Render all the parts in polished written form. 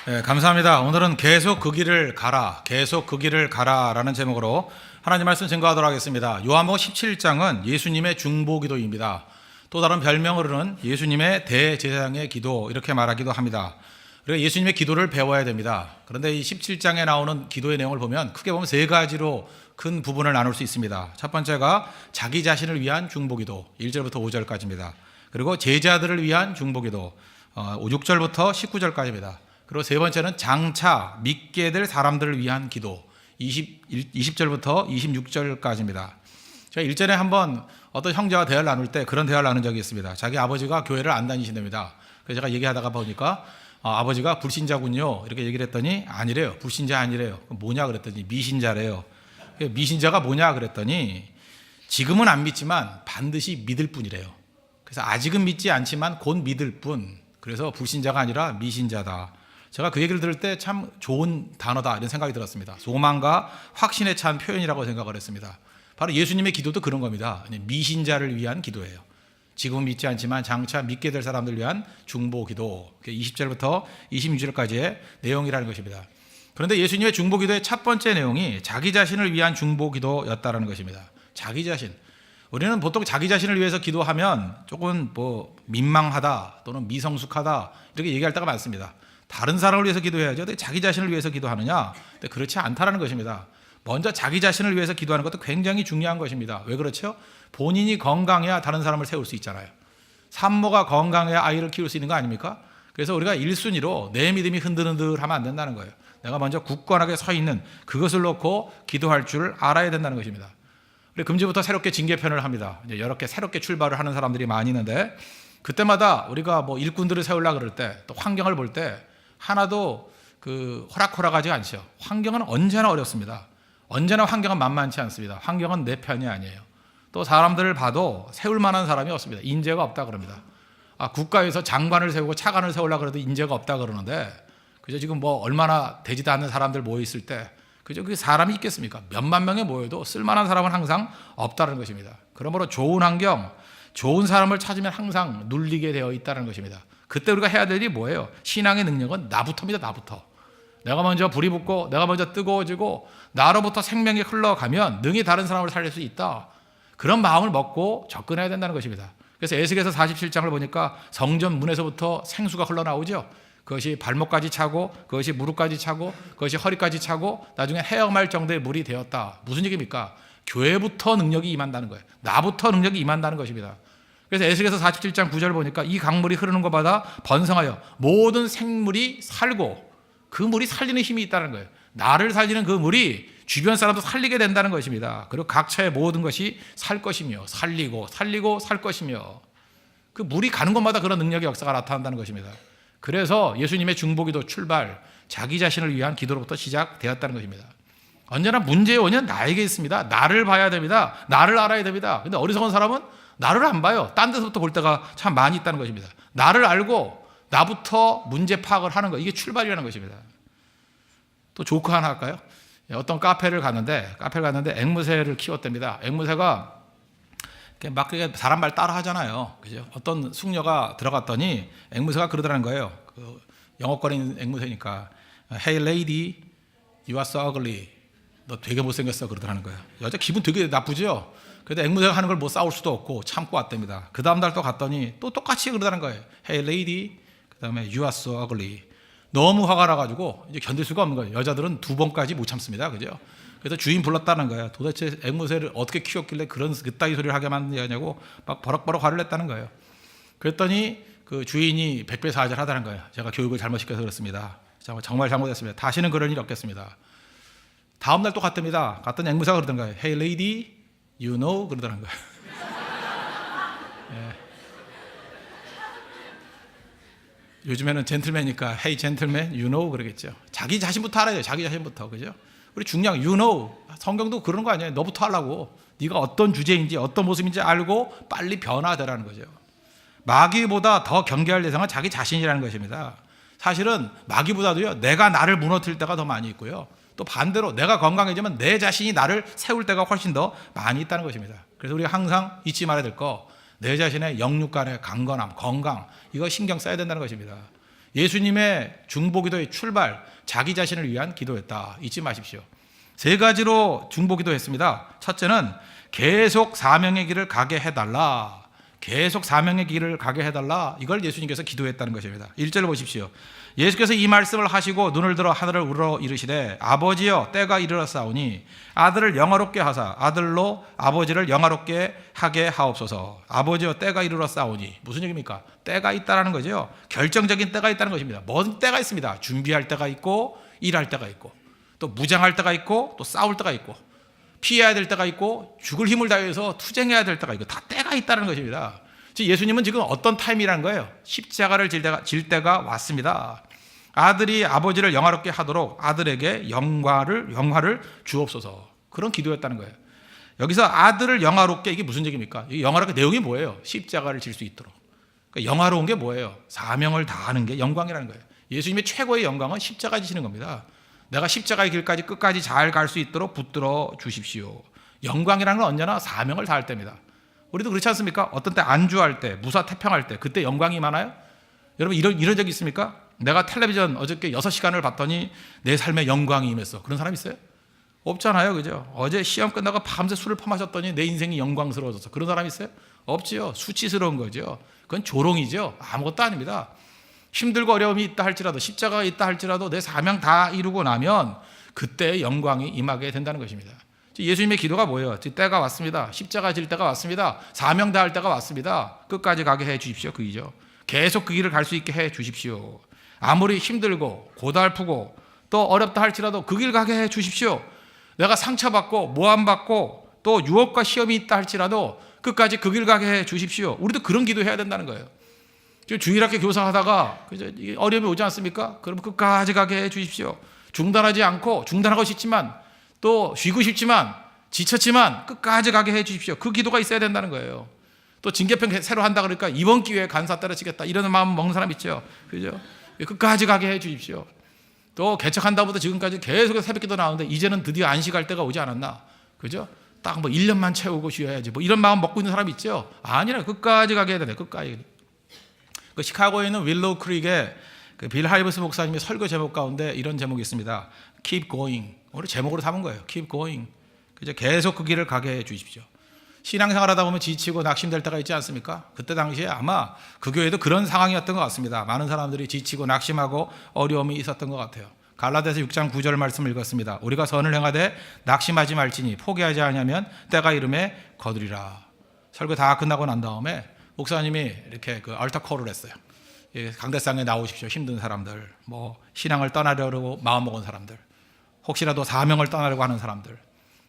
네, 감사합니다. 오늘은 계속 그 길을 가라, 계속 그 길을 가라라는 제목으로 하나님 말씀 증거하도록 하겠습니다. 요한복음 17장은 예수님의 중보기도입니다. 또 다른 별명으로는 예수님의 대제사장의 기도 이렇게 말하기도 합니다. 그리고 예수님의 기도를 배워야 됩니다. 그런데 이 17장에 나오는 기도의 내용을 보면 크게 보면 세 가지로 큰 부분을 나눌 수 있습니다. 첫 번째가 자기 자신을 위한 중보기도 1절부터 5절까지입니다. 그리고 제자들을 위한 중보기도 6절부터 19절까지입니다. 그리고 세 번째는 장차 믿게 될 사람들을 위한 기도 20절부터 26절까지입니다. 제가 일전에 한번 어떤 형제와 대화를 나눌 때 그런 대화를 나눈 적이 있습니다. 자기 아버지가 교회를 안 다니신답니다. 그래서 제가 얘기하다가 보니까 아버지가 불신자군요 이렇게 얘기를 했더니 아니래요. 불신자 아니래요. 뭐냐 그랬더니 미신자래요. 미신자가 뭐냐 그랬더니 지금은 안 믿지만 반드시 믿을 뿐이래요. 그래서 아직은 믿지 않지만 곧 믿을 뿐. 그래서 불신자가 아니라 미신자다. 제가 그 얘기를 들을 때 참 좋은 단어다 이런 생각이 들었습니다. 소망과 확신에 찬 표현이라고 생각을 했습니다. 바로 예수님의 기도도 그런 겁니다. 미신자를 위한 기도예요. 지금은 믿지 않지만 장차 믿게 될 사람들을 위한 중보기도 20절부터 26절까지의 내용이라는 것입니다. 그런데 예수님의 중보기도의 첫 번째 내용이 자기 자신을 위한 중보기도였다는 것입니다. 자기 자신. 우리는 보통 자기 자신을 위해서 기도하면 조금 민망하다 또는 미성숙하다 이렇게 얘기할 때가 많습니다. 다른 사람을 위해서 기도해야죠. 근데 자기 자신을 위해서 기도하느냐? 근데 그렇지 않다라는 것입니다. 먼저 자기 자신을 위해서 기도하는 것도 굉장히 중요한 것입니다. 왜 그렇죠? 본인이 건강해야 다른 사람을 세울 수 있잖아요. 산모가 건강해야 아이를 키울 수 있는 거 아닙니까? 그래서 우리가 1순위로 내 믿음이 흔들흔들하면 안 된다는 거예요. 내가 먼저 굳건하게 서 있는 그것을 놓고 기도할 줄 알아야 된다는 것입니다. 우리 금주부터 새롭게 징계편을 합니다. 이제 여러 개 새롭게 출발을 하는 사람들이 많이 있는데 그때마다 우리가 일꾼들을 세우려고 그럴 때 또 환경을 볼 때 하나도 호락호락하지 않죠. 환경은 언제나 어렵습니다. 언제나 환경은 만만치 않습니다. 환경은 내 편이 아니에요. 또 사람들을 봐도 세울 만한 사람이 없습니다. 인재가 없다 그럽니다. 국가에서 장관을 세우고 차관을 세우려고 그래도 인재가 없다 그러는데 그저 지금 얼마나 되지도 않는 사람들 모여 있을 때 그저 그 사람이 있겠습니까? 몇만 명에 모여도 쓸만한 사람은 항상 없다는 것입니다. 그러므로 좋은 환경, 좋은 사람을 찾으면 항상 눌리게 되어 있다는 것입니다. 그때 우리가 해야 될 일이 뭐예요? 신앙의 능력은 나부터입니다. 나부터. 내가 먼저 불이 붙고 내가 먼저 뜨거워지고 나로부터 생명이 흘러가면 능히 다른 사람을 살릴 수 있다. 그런 마음을 먹고 접근해야 된다는 것입니다. 그래서 에스겔서 47장을 보니까 성전 문에서부터 생수가 흘러나오죠. 그것이 발목까지 차고 그것이 무릎까지 차고 그것이 허리까지 차고 나중에 헤엄할 정도의 물이 되었다. 무슨 얘기입니까? 교회부터 능력이 임한다는 거예요. 나부터 능력이 임한다는 것입니다. 그래서 에스겔서 47장 9절 보니까 이 강물이 흐르는 것마다 번성하여 모든 생물이 살고 그 물이 살리는 힘이 있다는 거예요. 나를 살리는 그 물이 주변 사람도 살리게 된다는 것입니다. 그리고 각처의 모든 것이 살 것이며 살리고 살 것이며 그 물이 가는 곳마다 그런 능력의 역사가 나타난다는 것입니다. 그래서 예수님의 중보기도 출발, 자기 자신을 위한 기도로부터 시작되었다는 것입니다. 언제나 문제의 원인은 나에게 있습니다. 나를 봐야 됩니다. 나를 알아야 됩니다. 근데 어리석은 사람은 나를 안 봐요. 딴 데서부터 볼 때가 참 많이 있다는 것입니다. 나를 알고 나부터 문제 파악을 하는 거, 이게 출발이라는 것입니다. 또 조크 하나 할까요? 어떤 카페를 갔는데 앵무새를 키웠답니다. 앵무새가 막 사람 말 따라 하잖아요. 그죠? 어떤 숙녀가 들어갔더니 앵무새가 그러더라는 거예요. 영업거리는 앵무새니까 Hey lady, you are so ugly. 너 되게 못생겼어 그러더라는 거예요. 여자 기분 되게 나쁘죠? 그래도 앵무새가 하는 걸 싸울 수도 없고 참고 왔답니다. 그 다음 날 또 갔더니 또 똑같이 그러더라는 거예요. Hey lady, 그 다음에 you are so ugly. 너무 화가 나가지고 이제 견딜 수가 없는 거예요. 여자들은 2번까지 못 참습니다. 그죠? 그래서 주인 불렀다는 거예요. 도대체 앵무새를 어떻게 키웠길래 그따위 소리를 하게 만드냐고 막 버럭버럭 화를 냈다는 거예요. 그랬더니 그 주인이 백배사죄를 하다는 거예요. 제가 교육을 잘못 시켜서 그렇습니다. 정말 잘못했습니다. 다시는 그런 일이 없겠습니다. 다음 날 또 갔답니다. 갔더니 앵무새가 그러던 거예요. Hey lady, you know 그러더라는 거예요. 예. 요즘에는 젠틀맨이니까 Hey gentleman, you know 그러겠죠. 자기 자신부터 알아야 돼요. 자기 자신부터. 그죠? 우리 중요한 you know. 성경도 그런 거 아니에요. 너부터 하려고. 네가 어떤 주제인지 어떤 모습인지 알고 빨리 변화되라는 거죠. 마귀보다 더 경계할 대상은 자기 자신이라는 것입니다. 사실은 마귀보다도요. 내가 나를 무너뜨릴 때가 더 많이 있고요. 또 반대로 내가 건강해지면 내 자신이 나를 세울 때가 훨씬 더 많이 있다는 것입니다. 그래서 우리가 항상 잊지 말아야 될 거 내 자신의 영육 간의 강건함, 건강 이거 신경 써야 된다는 것입니다. 예수님의 중보기도의 출발, 자기 자신을 위한 기도였다. 잊지 마십시오. 세 가지로 중보기도했습니다. 첫째는 계속 사명의 길을 가게 해달라. 계속 사명의 길을 가게 해달라. 이걸 예수님께서 기도했다는 것입니다. 1절을 보십시오. 예수께서 이 말씀을 하시고 눈을 들어 하늘을 우러러 이르시되 아버지여 때가 이르렀사오니 아들을 영화롭게 하사 아들로 아버지를 영화롭게 하게 하옵소서. 아버지여 때가 이르렀사오니 무슨 얘기입니까? 때가 있다라는 거죠. 결정적인 때가 있다는 것입니다. 뭔 때가 있습니다. 준비할 때가 있고 일할 때가 있고 또 무장할 때가 있고 또 싸울 때가 있고 피해야 될 때가 있고 죽을 힘을 다해서 투쟁해야 될 때가 있고 다 때가 있다는 것입니다. 예수님은 지금 어떤 타임이라는 거예요? 십자가를 질 때가 왔습니다. 아들이 아버지를 영화롭게 하도록 아들에게 영화를 주옵소서. 그런 기도였다는 거예요. 여기서 아들을 영화롭게, 이게 무슨 얘기입니까? 이 영화롭게 내용이 뭐예요? 십자가를 질 수 있도록. 그러니까 영화로운 게 뭐예요? 사명을 다하는 게 영광이라는 거예요. 예수님의 최고의 영광은 십자가 지시는 겁니다. 내가 십자가의 길까지 끝까지 잘 갈 수 있도록 붙들어 주십시오. 영광이라는 건 언제나 사명을 다할 때입니다. 우리도 그렇지 않습니까? 어떤 때 안주할 때, 무사 태평할 때 그때 영광이 많아요? 여러분 이런 적이 있습니까? 내가 텔레비전 어저께 6시간을 봤더니 내 삶에 영광이 임했어. 그런 사람 있어요? 없잖아요. 그죠? 어제 시험 끝나고 밤새 술을 퍼마셨더니 내 인생이 영광스러워졌어. 그런 사람 있어요? 없지요. 수치스러운 거죠. 그건 조롱이죠. 아무것도 아닙니다. 힘들고 어려움이 있다 할지라도 십자가가 있다 할지라도 내 사명 다 이루고 나면 그때 영광이 임하게 된다는 것입니다. 예수님의 기도가 뭐예요? 때가 왔습니다. 십자가 질 때가 왔습니다. 사명 다할 때가 왔습니다. 끝까지 가게 해 주십시오. 그이죠. 계속 그 길을 갈 수 있게 해 주십시오. 아무리 힘들고 고달프고 또 어렵다 할지라도 그 길 가게 해 주십시오. 내가 상처받고 모함받고 또 유혹과 시험이 있다 할지라도 끝까지 그 길 가게 해 주십시오. 우리도 그런 기도해야 된다는 거예요. 주일학교 교사하다가 어려움이 오지 않습니까? 그럼 끝까지 가게 해 주십시오. 중단하지 않고, 중단하고 싶지만 또 쉬고 싶지만 지쳤지만 끝까지 가게 해 주십시오. 그 기도가 있어야 된다는 거예요. 또 징계편 새로 한다 그러니까 이번 기회에 간사 때려치겠다 이런 마음 먹는 사람 있죠. 그죠? 끝까지 가게 해 주십시오. 또 개척한다부터 지금까지 계속해서 새벽기도 나오는데 이제는 드디어 안식할 때가 오지 않았나? 그죠? 딱 뭐 1년만 채우고 쉬어야지 뭐 이런 마음 먹고 있는 사람 있죠. 아니라 끝까지 가게 해야 돼. 끝까지. 그 시카고에 있는 윌로우 크릭에 그 빌 하이버스 목사님의 설교 제목 가운데 이런 제목이 있습니다. Keep going. 우리 제목으로 삼은 거예요. Keep going. 그죠? 계속 그 길을 가게 해 주십시오. 신앙생활하다 보면 지치고 낙심될 때가 있지 않습니까? 그때 당시에 아마 그 교회도 그런 상황이었던 것 같습니다. 많은 사람들이 지치고 낙심하고 어려움이 있었던 것 같아요. 갈라디아서 6장 9절 말씀을 읽었습니다. 우리가 선을 행하되 낙심하지 말지니 포기하지 않으면 때가 이름에 거두리라. 설교 다 끝나고 난 다음에 목사님이 이렇게 그 알타콜을 했어요. 강대상에 나오십시오. 힘든 사람들, 뭐 신앙을 떠나려고 마음먹은 사람들, 혹시라도 사명을 떠나려고 하는 사람들,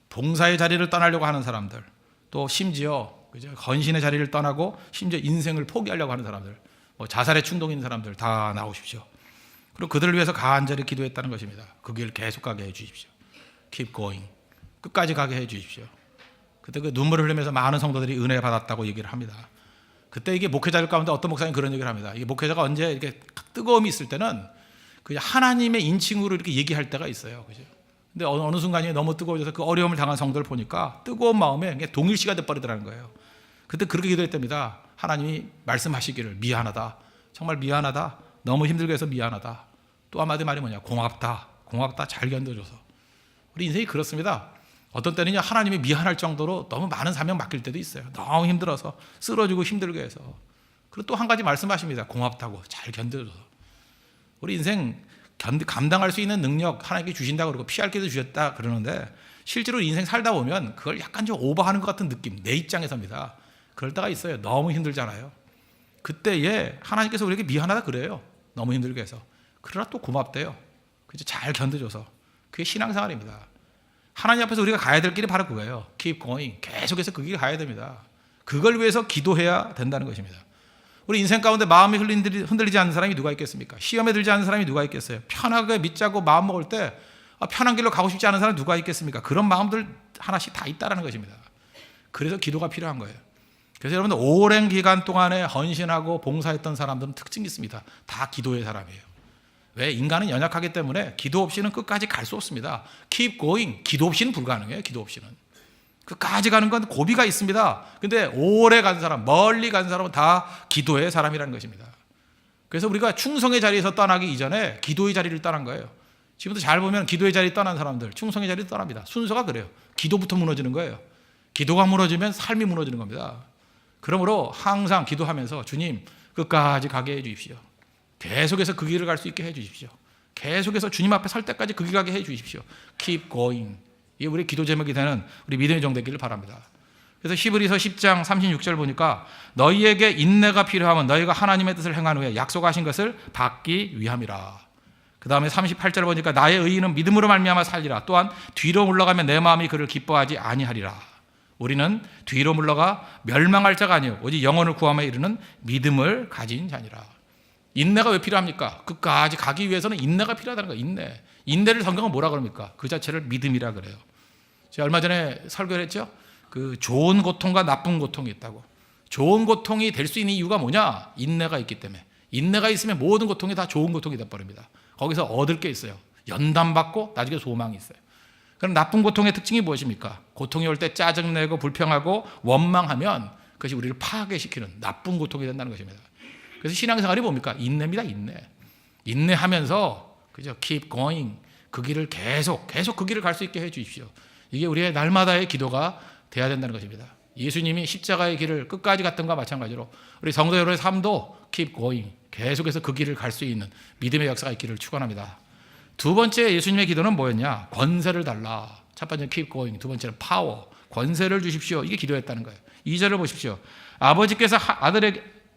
봉사의 자리를 떠나려고 하는 사람들, 또 심지어 그죠? 헌신의 자리를 떠나고 심지어 인생을 포기하려고 하는 사람들, 뭐 자살의 충동이 있는 사람들 다 나오십시오. 그리고 그들을 위해서 간절히 기도했다는 것입니다. 그 길 계속 가게 해 주십시오. Keep going. 끝까지 가게 해 주십시오. 그때 그 눈물을 흘리면서 많은 성도들이 은혜 받았다고 얘기를 합니다. 그때 이게 목회자들 가운데 어떤 목사님 그런 얘기를 합니다. 이게 목회자가 언제 이렇게 뜨거움이 있을 때는 그냥 하나님의 인칭으로 이렇게 얘기할 때가 있어요. 그죠? 근데 어느 순간에 너무 뜨거워져서 그 어려움을 당한 성도를 보니까 뜨거운 마음에 그냥 동일시가 돼버리더라는 거예요. 그때 그렇게 기도했답니다. 하나님이 말씀하시기를 미안하다. 정말 미안하다. 너무 힘들게 해서 미안하다. 또 한마디 말이 뭐냐? 고맙다. 고맙다. 잘 견뎌줘서. 우리 인생이 그렇습니다. 어떤 때는요 하나님이 미안할 정도로 너무 많은 사명 맡길 때도 있어요. 너무 힘들어서 쓰러지고 힘들게 해서. 그리고 또 한 가지 말씀하십니다. 고맙다고 잘 견뎌줘서. 우리 인생 감당할 수 있는 능력 하나님께 주신다고 그러고 피할 길도 주셨다 그러는데 실제로 인생 살다 보면 그걸 약간 좀 오버하는 것 같은 느낌. 내 입장에서입니다. 그럴 때가 있어요. 너무 힘들잖아요. 그때에 하나님께서 우리에게 미안하다 그래요. 너무 힘들게 해서. 그러나 또 고맙대요. 그죠? 잘 견뎌줘서. 그게 신앙생활입니다. 하나님 앞에서 우리가 가야 될 길이 바로 그거예요. Keep going. 계속해서 그 길 가야 됩니다. 그걸 위해서 기도해야 된다는 것입니다. 우리 인생 가운데 마음이 흔들리지 않는 사람이 누가 있겠습니까? 시험에 들지 않는 사람이 누가 있겠어요? 편하게 믿자고 마음 먹을 때 편한 길로 가고 싶지 않은 사람이 누가 있겠습니까? 그런 마음들 하나씩 다 있다는 것입니다. 그래서 기도가 필요한 거예요. 그래서 여러분들 오랜 기간 동안에 헌신하고 봉사했던 사람들은 특징이 있습니다. 다 기도의 사람이에요. 왜? 인간은 연약하기 때문에 기도 없이는 끝까지 갈 수 없습니다. Keep going. 기도 없이는 불가능해요. 기도 없이는. 끝까지 가는 건 고비가 있습니다. 근데 오래 간 사람, 멀리 간 사람은 다 기도의 사람이라는 것입니다. 그래서 우리가 충성의 자리에서 떠나기 이전에 기도의 자리를 떠난 거예요. 지금도 잘 보면 기도의 자리 떠난 사람들 충성의 자리를 떠납니다. 순서가 그래요. 기도부터 무너지는 거예요. 기도가 무너지면 삶이 무너지는 겁니다. 그러므로 항상 기도하면서 주님 끝까지 가게 해 주십시오. 계속해서 그 길을 갈 수 있게 해 주십시오. 계속해서 주님 앞에 설 때까지 그 길 가게 해 주십시오. Keep going. 이게 우리 기도 제목이 되는 우리 믿음의 종 되기를 바랍니다. 그래서 히브리서 10장 36절 보니까 너희에게 인내가 필요하면 너희가 하나님의 뜻을 행한 후에 약속하신 것을 받기 위함이라. 그 다음에 38절 보니까 나의 의인은 믿음으로 말미암아 살리라. 또한 뒤로 물러가면 내 마음이 그를 기뻐하지 아니하리라. 우리는 뒤로 물러가 멸망할 자가 아니요 오직 영혼을 구함에 이르는 믿음을 가진 자니라. 인내가 왜 필요합니까? 끝까지 가기 위해서는 인내가 필요하다는 거예요. 인내를 성경은 뭐라 그럽니까? 그 자체를 믿음이라 그래요. 제가 얼마 전에 설교를 했죠. 그 좋은 고통과 나쁜 고통이 있다고. 좋은 고통이 될 수 있는 이유가 뭐냐? 인내가 있기 때문에. 인내가 있으면 모든 고통이 다 좋은 고통이 돼버립니다. 거기서 얻을 게 있어요. 연단받고 나중에 소망이 있어요. 그럼 나쁜 고통의 특징이 무엇입니까? 고통이 올 때 짜증내고 불평하고 원망하면 그것이 우리를 파괴시키는 나쁜 고통이 된다는 것입니다. 그래서 신앙생활이 뭡니까? 인내입니다. 인내하면서 그죠? Keep going. 그 길을 계속 그 길을 갈 수 있게 해 주십시오. 이게 우리의 날마다의 기도가 돼야 된다는 것입니다. 예수님이 십자가의 길을 끝까지 갔던 것과 마찬가지로 우리 성도 여러분의 삶도 keep going. 계속해서 그 길을 갈 수 있는 믿음의 역사가 있기를 축원합니다. 두 번째 예수님의 기도는 뭐였냐? 권세를 달라. 첫 번째는 keep going. 두 번째는 power. 권세를 주십시오. 이게 기도했다는 거예요. 2절을 보십시오. 아버지께서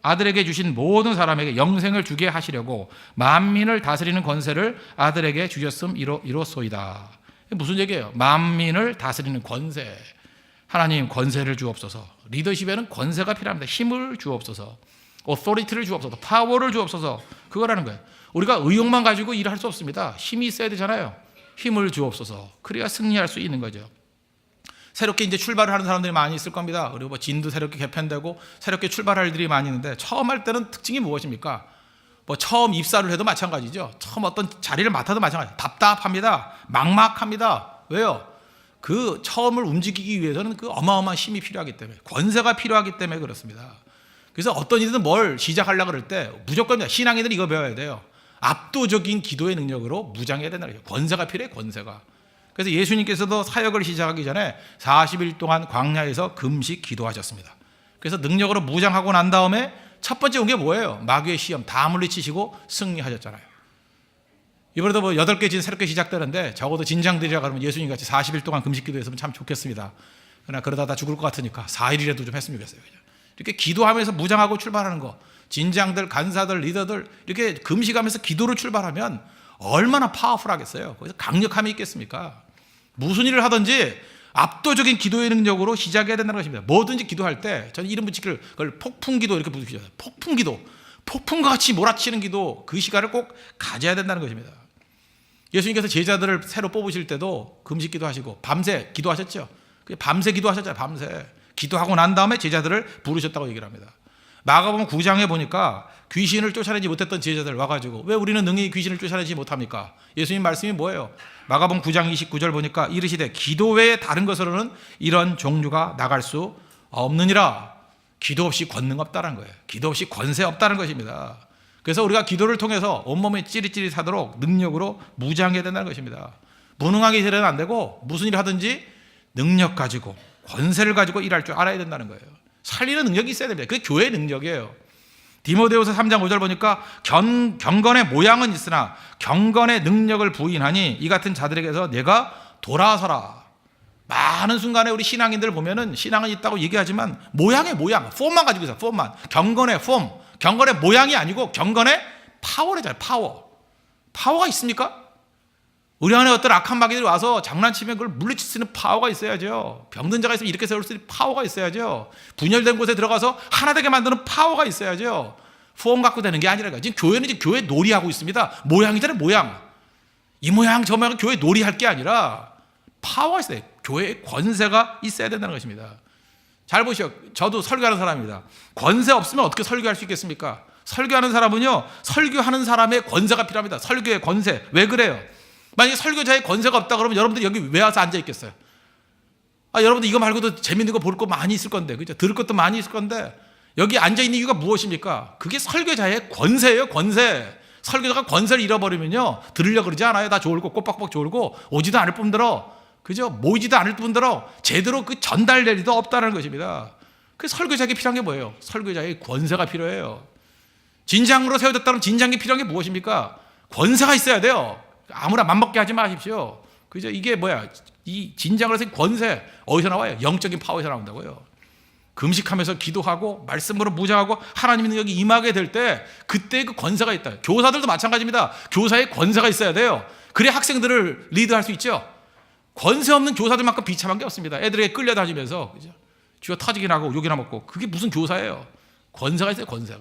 아들에게 주신 모든 사람에게 영생을 주게 하시려고 만민을 다스리는 권세를 아들에게 주셨음 이로소이다. 무슨 얘기예요? 만민을 다스리는 권세. 하나님 권세를 주옵소서. 리더십에는 권세가 필요합니다. 힘을 주옵소서. authority를 주옵소서. 파워를 주옵소서. 그거라는 거예요. 우리가 의욕만 가지고 일을 할 수 없습니다. 힘이 있어야 되잖아요. 힘을 주옵소서. 그래야 승리할 수 있는 거죠. 새롭게 이제 출발을 하는 사람들이 많이 있을 겁니다. 그리고 진도 새롭게 개편되고 새롭게 출발할 일들이 많이 있는데 처음 할 때는 특징이 무엇입니까? 처음 입사를 해도 마찬가지죠. 처음 어떤 자리를 맡아도 마찬가지죠. 답답합니다. 막막합니다. 왜요? 그 처음을 움직이기 위해서는 그 어마어마한 힘이 필요하기 때문에 권세가 필요하기 때문에 그렇습니다. 그래서 어떤 일이든 뭘 시작하려고 그럴 때 무조건 신앙인들이 이거 배워야 돼요. 압도적인 기도의 능력으로 무장해야 된다는 거예요. 권세가 필요해. 권세가. 그래서 예수님께서도 사역을 시작하기 전에 40일 동안 광야에서 금식 기도하셨습니다. 그래서 능력으로 무장하고 난 다음에 첫 번째 온 게 뭐예요? 마귀의 시험 다 물리치시고 승리하셨잖아요. 이번에도 8개 진 새롭게 시작되는데 적어도 진장들이라 그러면 예수님같이 40일 동안 금식 기도했으면 참 좋겠습니다. 그러나 그러다 다 죽을 것 같으니까 4일이라도 좀 했으면 좋겠어요. 이렇게 기도하면서 무장하고 출발하는 거, 진장들, 간사들, 리더들 이렇게 금식하면서 기도로 출발하면 얼마나 파워풀하겠어요. 거기서 강력함이 있겠습니까? 무슨 일을 하든지 압도적인 기도의 능력으로 시작해야 된다는 것입니다. 뭐든지 기도할 때 저는 이름 붙이기를 그걸 폭풍기도 이렇게 부르시죠. 폭풍기도, 폭풍같이 몰아치는 기도, 그 시간을 꼭 가져야 된다는 것입니다. 예수님께서 제자들을 새로 뽑으실 때도 금식기도 하시고 밤새 기도하셨죠. 밤새 기도하셨잖아요. 밤새 기도하고 난 다음에 제자들을 부르셨다고 얘기를 합니다. 마가복음 9장에 보니까 귀신을 쫓아내지 못했던 제자들 와가지고 왜 우리는 능히 귀신을 쫓아내지 못합니까? 예수님 말씀이 뭐예요? 마가복음 9장 29절 보니까 이르시되 기도 외에 다른 것으로는 이런 종류가 나갈 수 없느니라. 기도 없이 권능 없다는 거예요. 기도 없이 권세 없다는 것입니다. 그래서 우리가 기도를 통해서 온몸이 찌릿찌릿하도록 능력으로 무장해야 된다는 것입니다. 무능하게 되면 안 되고 무슨 일을 하든지 능력 가지고 권세를 가지고 일할 줄 알아야 된다는 거예요. 살리는 능력이 있어야 됩니다. 그게 교회의 능력이에요. 디모데후서 3장 5절 보니까 경건의 모양은 있으나 경건의 능력을 부인하니 이 같은 자들에게서 내가 돌아서라. 많은 순간에 우리 신앙인들 보면은 신앙은 있다고 얘기하지만 모양의 모양, 폼만 가지고 있어요. 폼만. 경건의 폼, 경건의 모양이 아니고 경건의 파워래잖아요. 파워가 있습니까? 우리 안에 어떤 악한 마귀들이 와서 장난치면 그걸 물리칠 수 있는 파워가 있어야죠. 병든 자가 있으면 이렇게 세울 수 있는 파워가 있어야죠. 분열된 곳에 들어가서 하나 되게 만드는 파워가 있어야죠. 폼 갖고 되는 게 아니라 지금 교회는 지금 교회 놀이하고 있습니다. 모양이잖아요. 모양. 이 모양 저 모양 교회 놀이할 게 아니라 파워가 있어요. 교회에 권세가 있어야 된다는 것입니다. 잘 보시오. 저도 설교하는 사람입니다. 권세 없으면 어떻게 설교할 수 있겠습니까? 설교하는 사람은요, 설교하는 사람의 권세가 필요합니다. 설교의 권세. 왜 그래요? 만약에 설교자의 권세가 없다 그러면 여러분들 여기 왜 와서 앉아 있겠어요? 여러분들 이거 말고도 재밌는 거 볼 거 많이 있을 건데, 그죠? 들을 것도 많이 있을 건데, 여기 앉아있는 이유가 무엇입니까? 그게 설교자의 권세예요, 권세. 설교자가 권세를 잃어버리면요, 들으려고 그러지 않아요. 다 졸고 꼬박꼬박 졸고 오지도 않을 뿐더러, 그죠? 모이지도 않을 뿐더러 제대로 그 전달될 리도 없다는 것입니다. 그 설교자에게 필요한 게 뭐예요? 설교자의 권세가 필요해요. 진장으로 세워졌다면 진장에 필요한 게 무엇입니까? 권세가 있어야 돼요. 아무나 맘먹게 하지 마십시오. 그죠? 이게 뭐야? 이 진장으로 세운 권세 어디서 나와요? 영적인 파워에서 나온다고요. 금식하면서 기도하고 말씀으로 무장하고 하나님의 능력이 임하게 될 때 그때 그 권세가 있다. 교사들도 마찬가지입니다. 교사의 권세가 있어야 돼요. 그래야 학생들을 리드할 수 있죠. 권세 없는 교사들만큼 비참한 게 없습니다. 애들에게 끌려다니면서, 그죠? 쥐어 터지긴 하고 욕이나 먹고, 그게 무슨 교사예요? 권세가 있어요, 권세가.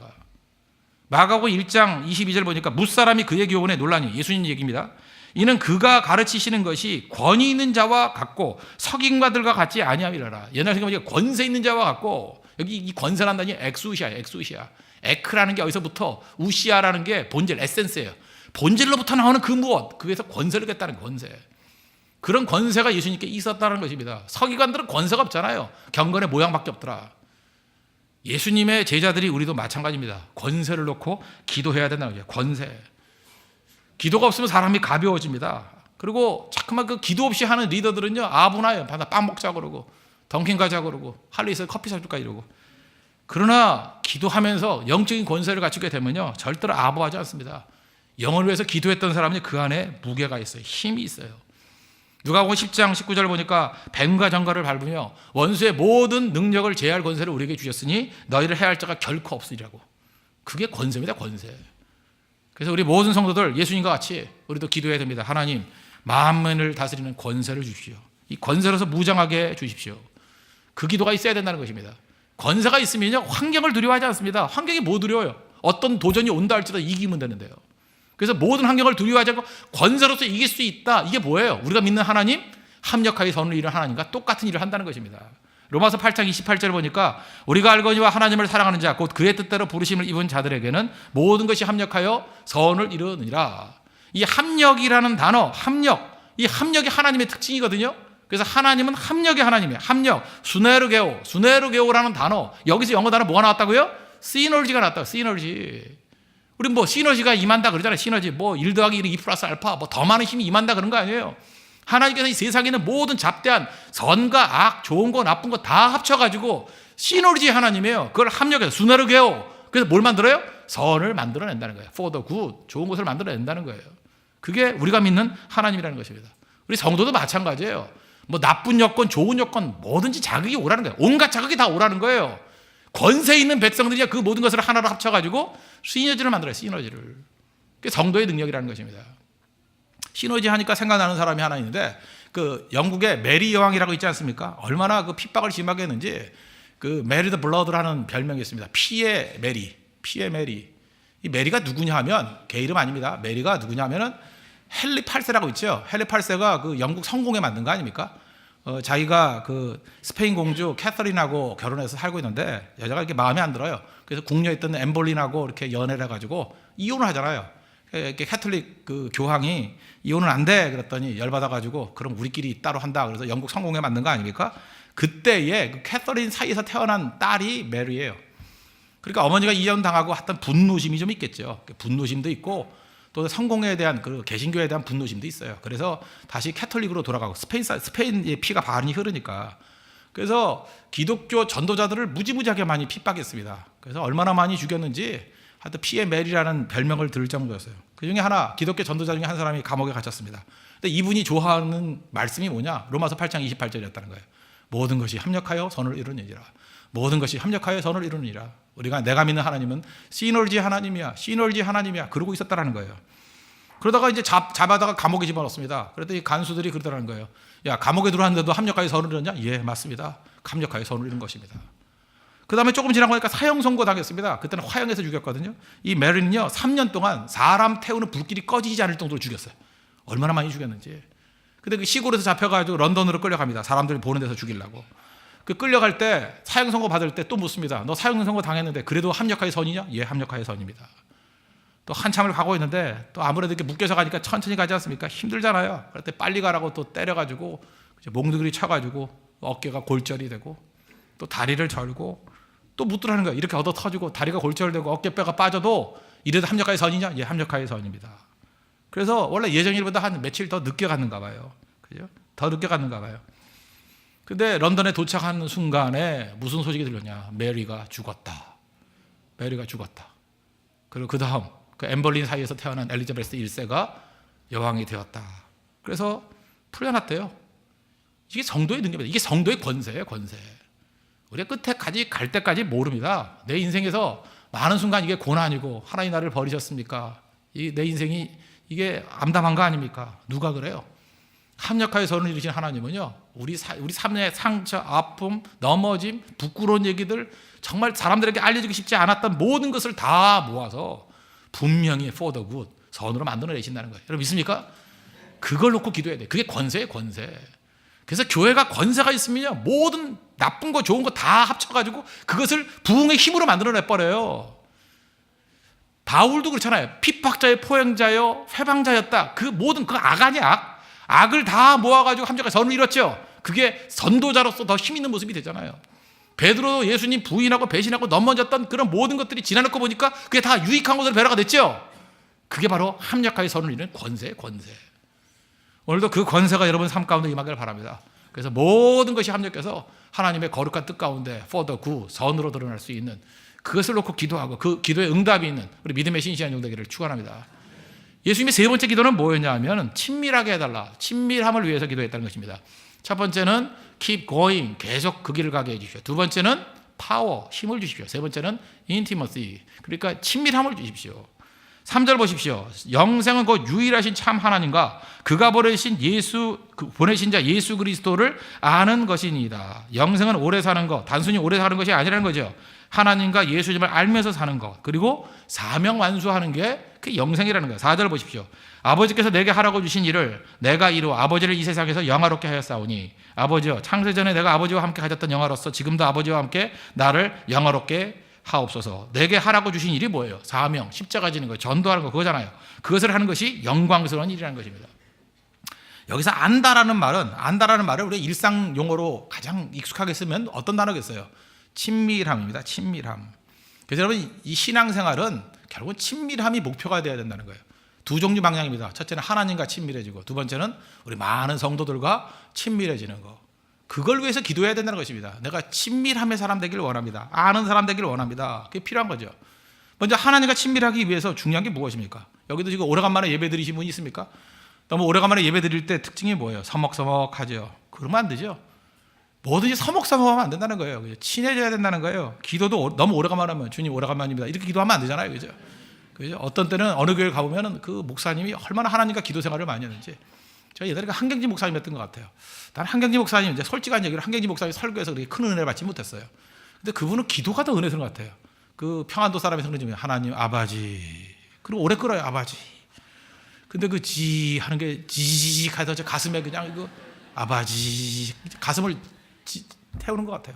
마가복음 1장 22절 보니까 뭇사람이 그의 교훈에 논란이, 예수님 얘기입니다. 이는 그가 가르치시는 것이 권위 있는 자와 같고 석임가들과 같지 아니함이라라. 옛날 생각하면 권세 있는 자와 같고, 여기 이 권세란 단위 엑수시아예요. 엑수시아. 에크라는 게 어디서부터, 우시아라는 게 본질, 에센스예요. 본질로부터 나오는 그 무엇, 그에서 권세를 겠다는 권세. 그런 권세가 예수님께 있었다는 것입니다. 서기관들은 권세가 없잖아요. 경건의 모양밖에 없더라. 예수님의 제자들이 우리도 마찬가지입니다. 권세를 놓고 기도해야 된다는 거죠. 권세. 기도가 없으면 사람이 가벼워집니다. 그리고 자꾸만 그 기도 없이 하는 리더들은요, 아부나요. 빵 먹자 그러고 던킨 가자 그러고 할리 있어요. 커피 사줄까 이러고. 그러나 기도하면서 영적인 권세를 갖추게 되면요, 절대로 아부하지 않습니다. 영을 위해서 기도했던 사람은 그 안에 무게가 있어요. 힘이 있어요. 누가복음 10장 19절 보니까 뱀과 정갈을 밟으며 원수의 모든 능력을 제할 권세를 우리에게 주셨으니 너희를 해할 자가 결코 없으리라고. 그게 권세입니다, 권세. 그래서 우리 모든 성도들 예수님과 같이 우리도 기도해야 됩니다. 하나님, 만민을 다스리는 권세를 주십시오. 이 권세로서 무장하게 주십시오. 그 기도가 있어야 된다는 것입니다. 권세가 있으면요, 환경을 두려워하지 않습니다. 환경이 뭐 두려워요? 어떤 도전이 온다 할지라도 이기면 되는데요. 그래서 모든 환경을 두려워하지 않고 권세로서 이길 수 있다. 이게 뭐예요? 우리가 믿는 하나님, 합력하여 선을 이루는 하나님과 똑같은 일을 한다는 것입니다. 로마서 8장 28절 보니까 우리가 알거니와 하나님을 사랑하는 자, 곧 그의 뜻대로 부르심을 입은 자들에게는 모든 것이 합력하여 선을 이루느니라. 이 합력이라는 단어, 합력, 이 합력이 하나님의 특징이거든요. 그래서 하나님은 합력의 하나님이에요. 합력, 수네르게오, 수네르게오라는 단어, 여기서 영어 단어 뭐가 나왔다고요? 시너지가 나왔다고. 시너지. 우리 뭐 시너지가 임한다 그러잖아요. 시너지, 뭐 1 더하기 1은 2 플러스 알파, 뭐 더 많은 힘이 임한다 그런 거 아니에요. 하나님께서 이 세상에 있는 모든 잡대한 선과 악, 좋은 거 나쁜 거 다 합쳐가지고 시너지 하나님이에요. 그걸 합력해서 수네르게오. 그래서 뭘 만들어요? 선을 만들어낸다는 거예요. For the good, 좋은 것을 만들어낸다는 거예요. 그게 우리가 믿는 하나님이라는 것입니다. 우리 성도도 마찬가지예요. 뭐 나쁜 여건, 좋은 여건, 뭐든지 자극이 오라는 거예요. 온갖 자극이 다 오라는 거예요. 권세 있는 백성들이 그 모든 것을 하나로 합쳐가지고 시너지를 만들어요. 시너지를. 그게 성도의 능력이라는 것입니다. 시너지 하니까 생각나는 사람이 하나 있는데, 그 영국의 메리 여왕이라고 있지 않습니까? 얼마나 그 핍박을 심하게 했는지, 그 메리 더 블러드라는 별명이 있습니다. 피의 메리, 피의 메리. 이 메리가 누구냐 하면 개 이름 아닙니다. 메리가 누구냐 하면은 헨리 8세라고 있죠. 헨리 8세가 그 영국 성공에 만든 거 아닙니까? 자기가 그 스페인 공주 캐서린하고 결혼해서 살고 있는데 여자가 이렇게 마음에 안 들어요. 그래서 궁녀에 있던 엠볼린하고 이렇게 연애를 해가지고 이혼을 하잖아요. 이렇게 캐톨릭 그 교황이 이혼은 안 돼 그랬더니 열받아가지고 그럼 우리끼리 따로 한다. 그래서 영국 성공에 만든 거 아닙니까? 그때에 그 캐서린 사이에서 태어난 딸이 메리예요. 그러니까 어머니가 이혼당하고 했던 분노심이 좀 있겠죠. 분노심도 있고 또 성공에 대한 그 개신교에 대한 분노심도 있어요. 그래서 다시 캐톨릭으로 돌아가고 스페인의 피가 많이 흐르니까. 그래서 기독교 전도자들을 무지무지하게 많이 핍박했습니다. 그래서 얼마나 많이 죽였는지 하여튼 피의 메리라는 별명을 들을 정도였어요. 그 중에 하나, 기독교 전도자 중에 한 사람이 감옥에 갇혔습니다. 근데 이분이 좋아하는 말씀이 뭐냐? 로마서 8장 28절이었다는 거예요. 모든 것이 합력하여 선을 이루느니라. 모든 것이 합력하여 선을 이루느니라. 내가 믿는 하나님은 시너지 하나님이야. 시너지 하나님이야. 그러고 있었다라는 거예요. 그러다가 이제 잡아다가 감옥에 집어넣습니다. 그랬더니 간수들이 그러더라는 거예요. 야, 감옥에 들어왔는데도 합력하여 선을 이루냐? 예, 맞습니다. 합력하여 선을 이룬 것입니다. 그 다음에 조금 지나고 나니까 사형 선고 당했습니다. 그때는 화형에서 죽였거든요. 이 메리는요, 3년 동안 사람 태우는 불길이 꺼지지 않을 정도로 죽였어요. 얼마나 많이 죽였는지. 근데 그 시골에서 잡혀가지고 런던으로 끌려갑니다. 사람들이 보는 데서 죽이려고. 그 끌려갈 때 사형 선고 받을 때 또 묻습니다. 너 사형 선고 당했는데 그래도 합력하여 선이냐? 예, 합력하여 선입니다. 또 한참을 가고 있는데 또 아무래도 이렇게 묶여서 가니까 천천히 가지 않습니까? 힘들잖아요. 그럴 때 빨리 가라고 또 때려가지고 몽둥이를 쳐가지고 어깨가 골절이 되고 또 다리를 절고 또 묻더라는 거예요. 이렇게 얻어 터지고 다리가 골절되고 어깨뼈가 빠져도 이래도 합력하의 선이냐? 예, 합력하의 선입니다. 그래서 원래 예정일보다 한 며칠 더 늦게 갔는가 봐요. 그죠? 더 늦게 갔는가 봐요. 근데 런던에 도착하는 순간에 무슨 소식이 들렸냐? 메리가 죽었다. 메리가 죽었다. 그리고 그 다음 그 엠벌린 사이에서 태어난 엘리자베스 1세가 여왕이 되었다. 그래서 풀려났대요. 이게 성도의 능력입니다. 이게 성도의 권세예요, 권세. 우리가 끝에까지 갈 때까지 모릅니다. 내 인생에서 많은 순간 이게 고난이고 하나님 나를 버리셨습니까? 내 인생이 이게 암담한 거 아닙니까? 누가 그래요? 합력하여 선을 이루신 하나님은요, 우리 삶의 상처, 아픔, 넘어짐, 부끄러운 얘기들, 정말 사람들에게 알려주기 쉽지 않았던 모든 것을 다 모아서 분명히 for the good, 선으로 만들어내신다는 거예요. 여러분 믿습니까? 그걸 놓고 기도해야 돼요. 그게 권세예요, 권세. 그래서 교회가 권세가 있으면요, 모든 나쁜 거 좋은 거 다 합쳐가지고 그것을 부흥의 힘으로 만들어내버려요. 바울도 그렇잖아요. 핍박자의 포행자요 회방자였다. 그 모든 그 악 아니야, 악을 다 모아가지고 함정과 선을 이뤘죠. 그게 선도자로서 더 힘 있는 모습이 되잖아요. 베드로 예수님 부인하고 배신하고 넘어졌던 그런 모든 것들이 지나놓고 보니까 그게 다 유익한 것으로 변화가 됐죠. 그게 바로 합력하여 선을 이루는 권세예요, 권세. 오늘도 그 권세가 여러분 삶 가운데 임하기를 바랍니다. 그래서 모든 것이 합력해서 하나님의 거룩한 뜻 가운데 for the good, 선으로 드러날 수 있는 그것을 놓고 기도하고 그 기도에 응답이 있는 우리 믿음의 신실한 종 되기를 축원합니다. 예수님의 세 번째 기도는 뭐였냐 하면 친밀하게 해달라, 친밀함을 위해서 기도했다는 것입니다. 첫 번째는 keep going, 계속 그 길을 가게 해주십시오. 두 번째는 power, 힘을 주십시오. 세 번째는 intimacy, 그러니까 친밀함을 주십시오. 3절 보십시오. 영생은 곧 유일하신 참 하나님과 그가 보내신 자 예수 그리스도를 아는 것이니이다. 영생은 오래 사는 것, 단순히 오래 사는 것이 아니라는 거죠. 하나님과 예수님을 알면서 사는 것, 그리고 사명 완수하는 게 그 영생이라는 거예요. 4절 보십시오. 아버지께서 내게 하라고 주신 일을 내가 이루어 아버지를 이 세상에서 영화롭게 하였사오니, 아버지여, 창세전에 내가 아버지와 함께 가졌던 영화로서 지금도 아버지와 함께 나를 영화롭게 하옵소서. 내게 하라고 주신 일이 뭐예요? 사명, 십자가 지는 거, 전도하는 거, 그거잖아요. 그것을 하는 것이 영광스러운 일이라는 것입니다. 여기서 안다라는 말은 우리가 일상 용어로 가장 익숙하게 쓰면 어떤 단어겠어요? 친밀함입니다. 친밀함. 그래서 여러분, 이 신앙생활은 결국은 친밀함이 목표가 되어야 된다는 거예요. 두 종류 방향입니다. 첫째는 하나님과 친밀해지고, 두 번째는 우리 많은 성도들과 친밀해지는 거. 그걸 위해서 기도해야 된다는 것입니다. 내가 친밀함의 사람 되기를 원합니다. 아는 사람 되기를 원합니다. 그게 필요한 거죠. 먼저 하나님과 친밀하기 위해서 중요한 게 무엇입니까? 여기도 지금 오래간만에 예배 드리신 분이 있습니까? 너무 오래간만에 예배 드릴 때 특징이 뭐예요? 서먹서먹하죠. 그러면 안 되죠. 뭐든지 서먹서먹하면 안 된다는 거예요. 친해져야 된다는 거예요. 기도도 너무 오래간만에 하면 주님 오래간만입니다, 이렇게 기도하면 안 되잖아요. 그죠? 어떤 때는 어느 교회 가보면 그 목사님이 얼마나 하나님과 기도 생활을 많이 했는지. 제가 예전에 한경지 목사님이었던 것 같아요. 난 한경지 목사님, 이제 솔직한 얘기로 한경지 목사님이 설교해서 그렇게 큰 은혜를 받지 못했어요. 근데 그분은 기도가 더 은혜스러운 것 같아요. 그 평안도 사람의 성령 중에 하나님 아버지, 그리고 오래 끌어요, 아버지. 근데 그 지 하는 게 지지직 하면서 가슴에 그냥 이거 아버지, 가슴을 태우는 것 같아요.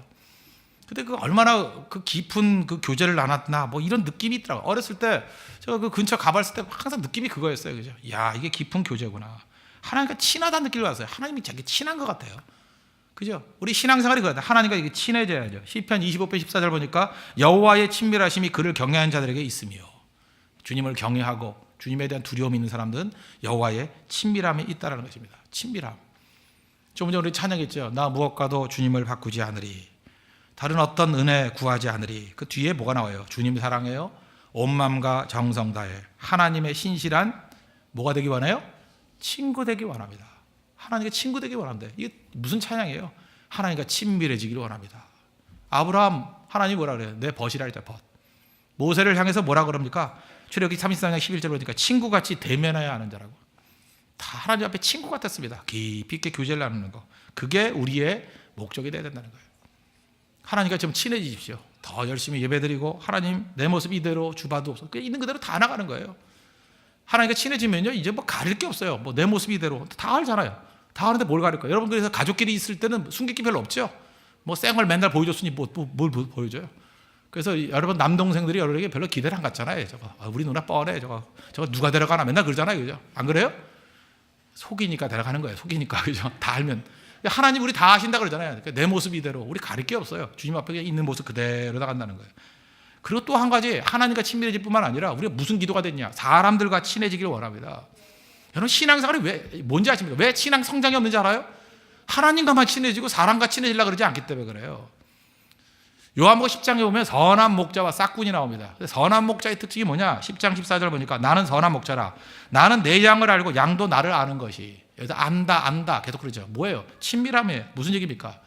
근데 그 얼마나 그 깊은 그 교제를 나눴나, 뭐 이런 느낌이 있더라고요. 어렸을 때 제가 그 근처 가봤을 때 항상 느낌이 그거였어요. 그죠? 야, 이게 깊은 교제구나. 하나님과 친하다는 느낌을 받았어요. 하나님이 자기 친한 것 같아요. 그죠? 우리 신앙생활이 그렇다. 하나님과 이게 친해져야죠. 시편 25편 14절 보니까 여호와의 친밀하심이 그를 경외하는 자들에게 있으며, 주님을 경외하고 주님에 대한 두려움이 있는 사람들은 여호와의 친밀함이 있다라는 것입니다. 친밀함. 좀 전에 우리 찬양했죠. 나 무엇과도 주님을 바꾸지 않으리, 다른 어떤 은혜 구하지 않으리. 그 뒤에 뭐가 나와요? 주님 사랑해요, 온 마음과 정성 다해 하나님의 신실한 뭐가 되기 원해요? 친구 되기 원합니다. 하나님과 친구 되기 원합니다. 이게 무슨 찬양이에요? 하나님과 친밀해지기를 원합니다. 아브라함, 하나님 뭐라 그래요? 내 벗이라 했다, 벗. 모세를 향해서 뭐라 그럽니까? 출애굽기 33장 11절 보니까 친구같이 대면해야 하는 자라고. 다 하나님 앞에 친구 같았습니다. 깊이 있게 교제를 나누는 거. 그게 우리의 목적이 되어야 된다는 거예요. 하나님과 좀 친해지십시오. 더 열심히 예배드리고, 하나님 내 모습 이대로 주봐도 없어. 있는 그대로 다 나가는 거예요. 하나님과 친해지면요, 이제 뭐 가릴 게 없어요. 뭐 내 모습 이대로 다 알잖아요. 다 아는데 뭘 가릴까요? 여러분, 그래서 가족끼리 있을 때는 숨길 게 별로 없죠. 뭐 쌩얼 맨날 보여줬으니 뭘 보여줘요. 그래서 여러분 남동생들이 여러분에게 별로 기대를 안 갖잖아요. 저거 우리 누나 뻔해. 저거 누가 데려가나 맨날 그러잖아요. 그죠? 안 그래요? 속이니까 데려가는 거예요. 속이니까. 그죠? 다 알면. 하나님 우리 다 아신다 그러잖아요. 그러니까 내 모습 이대로 우리 가릴 게 없어요. 주님 앞에 그냥 있는 모습 그대로 나간다는 거예요. 그리고 또 한 가지, 하나님과 친밀해질 뿐만 아니라 우리가 무슨 기도가 됐냐, 사람들과 친해지기를 원합니다. 여러분 신앙생활이 왜 뭔지 아십니까? 왜 신앙 성장이 없는지 알아요? 하나님과만 친해지고 사람과 친해지려고 그러지 않기 때문에 그래요. 요한복음 10장에 보면 선한 목자와 싹군이 나옵니다. 선한 목자의 특징이 뭐냐? 10장 14절 보니까 나는 선한 목자라. 나는 내 양을 알고 양도 나를 아는 것이. 여기서 안다 계속 그러죠. 뭐예요? 친밀함이에요. 무슨 얘기입니까?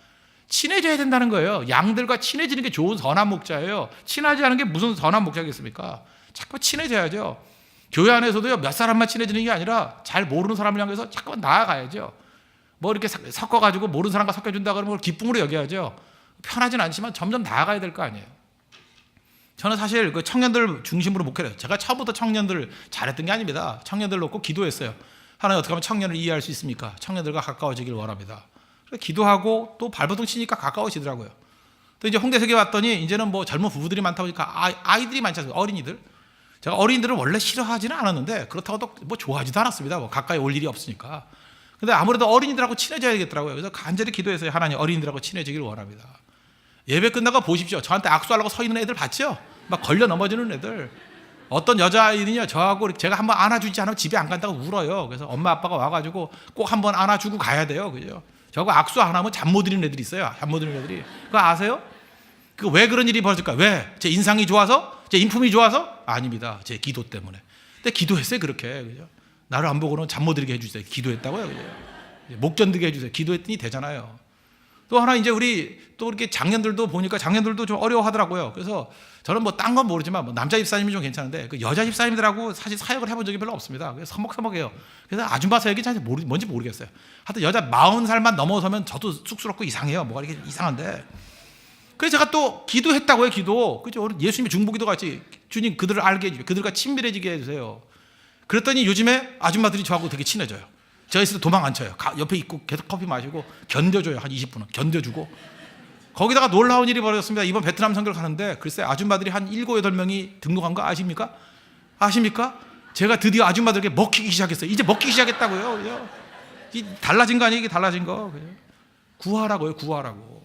친해져야 된다는 거예요. 양들과 친해지는 게 좋은 선한 목자예요. 친하지 않은 게 무슨 선한 목자겠습니까? 자꾸 친해져야죠. 교회 안에서도요, 몇 사람만 친해지는 게 아니라 잘 모르는 사람을 향해서 자꾸만 나아가야죠. 뭐 이렇게 섞어가지고 모르는 사람과 섞여준다 그러면 그걸 기쁨으로 여겨야죠. 편하진 않지만 점점 나아가야 될 거 아니에요. 저는 사실 그 청년들 중심으로 목회를 해요. 제가 처음부터 청년들을 잘했던 게 아닙니다. 청년들 놓고 기도했어요. 하나님 어떻게 하면 청년을 이해할 수 있습니까? 청년들과 가까워지길 원합니다. 그래서 기도하고 또 발버둥 치니까 가까워지더라고요. 또 이제 홍대석에 왔더니 이제는 뭐 젊은 부부들이 많다 보니까 아이들이 많지 않습니까? 어린이들. 제가 어린이들을 원래 싫어하지는 않았는데 그렇다고 또 뭐 좋아하지도 않았습니다. 뭐 가까이 올 일이 없으니까. 근데 아무래도 어린이들하고 친해져야겠더라고요. 그래서 간절히 기도해서 하나님 어린이들하고 친해지길 원합니다. 예배 끝나고 보십시오. 저한테 악수하려고 서 있는 애들 봤죠? 막 걸려 넘어지는 애들. 어떤 여자아이는요, 저하고 제가 한번 안아주지 않으면 집에 안 간다고 울어요. 그래서 엄마 아빠가 와가지고 꼭 한번 안아주고 가야 돼요. 그죠? 저하고 악수 안 하면 잠 못 이루는 애들이 있어요. 잠 못 이루는 애들이. 그거 아세요? 그 왜 그런 일이 벌어질까요? 왜? 제 인상이 좋아서? 제 인품이 좋아서? 아닙니다. 제 기도 때문에. 근데 기도했어요, 그렇게. 그죠? 나를 안 보고는 잠 못 이루게 해주세요. 기도했다고요. 그죠? 목 견디게 해주세요. 기도했더니 되잖아요. 또 하나 이제 우리 또 이렇게 장년들도 보니까 장년들도 좀 어려워하더라고요. 그래서 저는 뭐 딴 건 모르지만 뭐 남자 집사님이 좀 괜찮은데 그 여자 집사님들하고 사실 사역을 해본 적이 별로 없습니다. 그래서 서먹서먹해요. 그래서 아줌마 사역이 잘 뭔지 모르겠어요. 하여튼 여자 40살만 넘어서면 저도 쑥스럽고 이상해요. 뭐가 이렇게 이상한데. 그래서 제가 또 기도했다고요. 기도. 그죠? 예수님의 중보기도 같이 주님 그들을 알게 해주세요. 그들과 친밀해지게 해주세요. 그랬더니 요즘에 아줌마들이 저하고 되게 친해져요. 제가 있을 때 도망 안 쳐요. 옆에 있고 계속 커피 마시고 견뎌줘요. 한 20분은 견뎌주고. 거기다가 놀라운 일이 벌어졌습니다. 이번 베트남 선교를 가는데 글쎄 아줌마들이 한 7, 8명이 등록한 거 아십니까? 아십니까? 제가 드디어 아줌마들에게 먹히기 시작했어요. 이제 먹히기 시작했다고요. 그죠? 달라진 거 아니에요? 이게 달라진 거. 그죠? 구하라고요. 구하라고.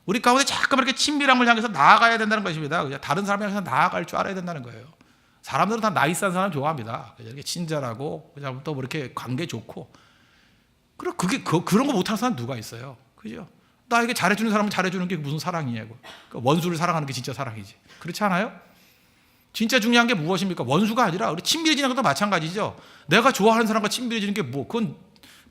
우리 가운데 잠깐만 이렇게 친밀함을 향해서 나아가야 된다는 것입니다. 그죠? 다른 사람을 향해서 나아갈 줄 알아야 된다는 거예요. 사람들은 다 나이스한 사람 좋아합니다. 이렇게 친절하고 또 뭐 이렇게 관계 좋고. 그리고 그런 거 못하는 사람 누가 있어요? 그죠? 나에게 잘해주는 사람은 잘해주는 게 무슨 사랑이냐고. 그러니까 원수를 사랑하는 게 진짜 사랑이지. 그렇지 않아요? 진짜 중요한 게 무엇입니까? 원수가 아니라 우리 친밀해지는 것도 마찬가지죠. 내가 좋아하는 사람과 친밀해지는 게 그건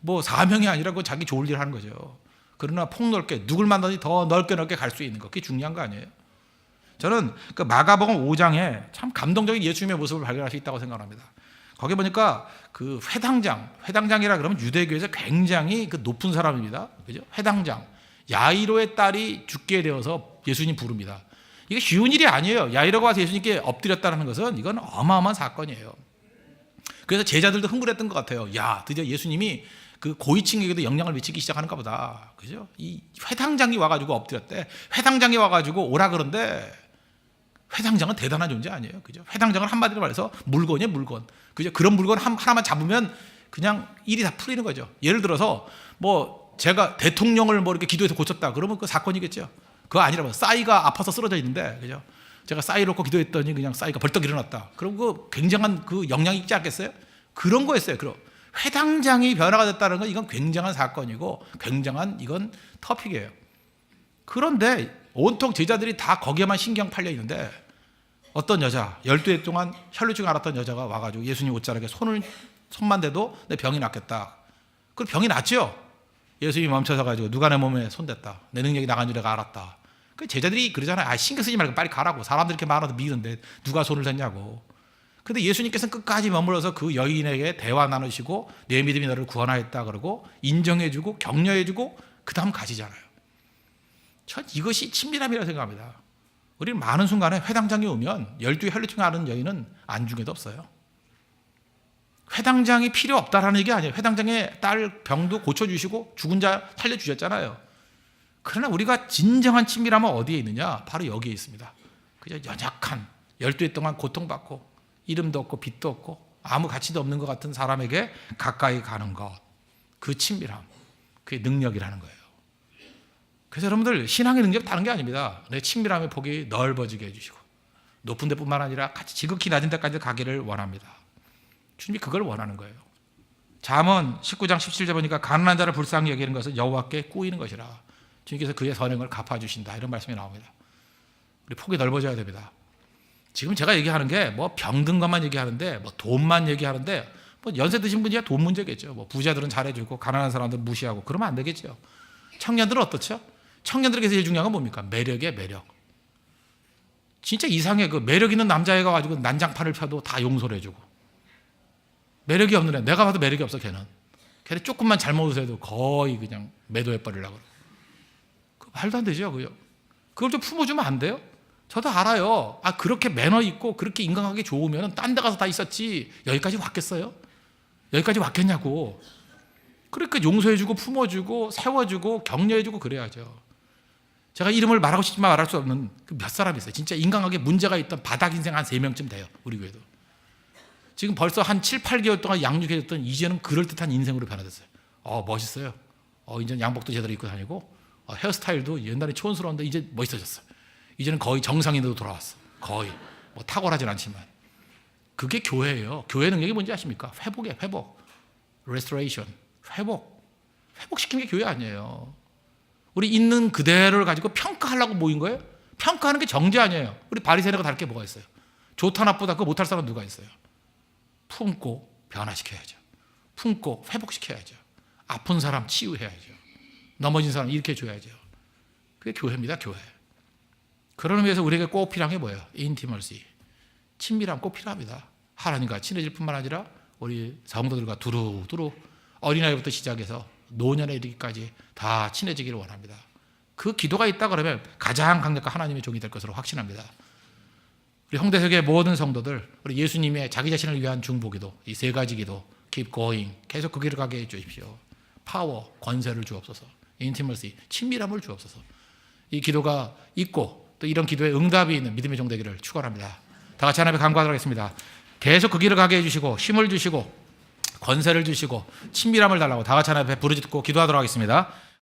뭐 사명이 아니라 그건 자기 좋을 일 하는 거죠. 그러나 폭넓게 누굴 만나든지 더 넓게 갈 수 있는 거. 그게 중요한 거 아니에요? 저는 그 마가복음 5장에 참 감동적인 예수님의 모습을 발견할 수 있다고 생각합니다. 거기 보니까 그 회당장이라 그러면 유대교에서 굉장히 그 높은 사람입니다. 그죠? 회당장. 야이로의 딸이 죽게 되어서 예수님 부릅니다. 이게 쉬운 일이 아니에요. 야이로가 와서 예수님께 엎드렸다는 것은 이건 어마어마한 사건이에요. 그래서 제자들도 흥분했던 것 같아요. 야, 드디어 예수님이 그 고위층에게도 영향을 미치기 시작하는가 보다. 그죠? 이 회당장이 와가지고 엎드렸대. 회당장이 와가지고 오라 그런데 회당장은 대단한 존재 아니에요. 그죠? 회당장은 한마디로 말해서 물건이에요, 물건. 그죠? 그런 물건 하나만 잡으면 그냥 일이 다 풀리는 거죠. 예를 들어서 뭐 제가 대통령을 뭐 이렇게 기도해서 고쳤다. 그러면 그 사건이겠죠. 그거 아니라 싸이가 아파서 쓰러져 있는데, 그죠? 제가 싸이 놓고 기도했더니 그냥 싸이가 벌떡 일어났다. 그럼 그 굉장한 그 영향이 있지 않겠어요? 그런 거였어요. 그럼 회당장이 변화가 됐다는 건 이건 굉장한 사건이고 굉장한 이건 터픽이에요. 그런데 온통 제자들이 다 거기에만 신경 팔려 있는데 어떤 여자 12해 동안 혈루증 앓았던 여자가 와가지고 예수님 옷자락에 손만 대도 내 병이 낫겠다. 그 병이 낫죠. 예수님이 멈춰서 가지고 누가 내 몸에 손댔다. 내 능력이 나간 줄 내가 알았다. 그 제자들이 그러잖아요. 아, 신경 쓰지 말고 빨리 가라고. 사람들이 이렇게 많아도 미는데 누가 손을 댔냐고. 근데 예수님께서는 끝까지 머물러서 그 여인에게 대화 나누시고 내 믿음이 너를 구원하였다 그러고 인정해주고 격려해주고 그 다음 가시잖아요. 전 이것이 친밀함이라고 생각합니다. 우리는 많은 순간에 회당장이 오면 12의 혈루증 앓은 여인은 안중에도 없어요. 회당장이 필요 없다라는 얘기 아니에요. 회당장의 딸 병도 고쳐주시고 죽은 자 살려주셨잖아요. 그러나 우리가 진정한 친밀함은 어디에 있느냐? 바로 여기에 있습니다. 그저 연약한 12해 동안 고통받고 이름도 없고 빛도 없고 아무 가치도 없는 것 같은 사람에게 가까이 가는 것. 그 친밀함. 그게 능력이라는 거예요. 그래서 여러분들 신앙의 능력 다른 게 아닙니다. 내 친밀함의 폭이 넓어지게 해주시고 높은 데뿐만 아니라 같이 지극히 낮은 데까지 가기를 원합니다. 주님이 그걸 원하는 거예요. 잠언 19장 17절 보니까 가난한 자를 불쌍히 여기는 것은 여호와께 꾸이는 것이라. 주님께서 그의 선행을 갚아주신다. 이런 말씀이 나옵니다. 우리 폭이 넓어져야 됩니다. 지금 제가 얘기하는 게 뭐 병든 것만 얘기하는데 뭐 돈만 얘기하는데 뭐 연세 드신 분이야 돈 문제겠죠. 뭐 부자들은 잘해주고 가난한 사람들은 무시하고 그러면 안 되겠죠. 청년들은 어떻죠? 청년들에게 제일 중요한 건 뭡니까? 매력이에요, 매력. 진짜 이상해. 그 매력 있는 남자애가 가지고 난장판을 펴도 다 용서를 해주고 매력이 없는 애, 내가 봐도 매력이 없어. 걔는 조금만 잘못을 해도 거의 그냥 매도해버리려고 그러고. 그 말도 안 되죠. 그걸 좀 품어주면 안 돼요? 저도 알아요. 그렇게 매너 있고 그렇게 인간관계 좋으면 딴 데 가서 다 있었지 여기까지 왔겠어요? 여기까지 왔겠냐고. 그러니까 용서해주고 품어주고 세워주고 격려해주고 그래야죠. 제가 이름을 말하고 싶지만 말할 수 없는 몇 사람이 있어요. 진짜 인간관계 문제가 있던 바닥 인생 한 3명쯤 돼요. 우리 교회도. 지금 벌써 한 7, 8개월 동안 양육해줬던 이제는 그럴듯한 인생으로 변화됐어요. 멋있어요. 이제는 양복도 제대로 입고 다니고 헤어스타일도 옛날에 촌스러운데 이제 멋있어졌어요. 이제는 거의 정상인으로 돌아왔어. 거의. 뭐 탁월하진 않지만. 그게 교회예요. 교회 능력이 뭔지 아십니까? 회복이에요. 회복. restoration. 회복시키는 게 교회 아니에요. 우리 있는 그대로를 가지고 평가하려고 모인 거예요? 평가하는 게 정죄 아니에요. 우리 바리새인과 다를 게 뭐가 있어요? 좋다 나쁘다 그거 못할 사람 누가 있어요? 품고 변화시켜야죠. 품고 회복시켜야죠. 아픈 사람 치유해야죠. 넘어진 사람 일으켜줘야죠. 그게 교회입니다. 교회. 그런 의미에서 우리에게 꼭 필요한 게 뭐예요? 인티머시. 친밀함 꼭 필요합니다. 하나님과 친해질 뿐만 아니라 우리 성도들과 두루두루 어린아이부터 시작해서 노년에 이르기까지 다 친해지기를 원합니다. 그 기도가 있다 그러면 가장 강력한 하나님의 종이 될 것으로 확신합니다. 우리 홍대석의 모든 성도들 우리 예수님의 자기 자신을 위한 중보기도 이 3가지 기도 keep going 계속 그 길을 가게 해주십시오. 파워 권세를 주옵소서. 인티머시 친밀함을 주옵소서. 이 기도가 있고 또 이런 기도에 응답이 있는 믿음의 종 되기를 축원합니다. 다 같이 하나님께 간구하도록 하겠습니다. 계속 그 길을 가게 해주시고 힘을 주시고 권세를 주시고 친밀함을 달라고 다 같이 하나님 앞에 부르짖고 기도하도록 하겠습니다.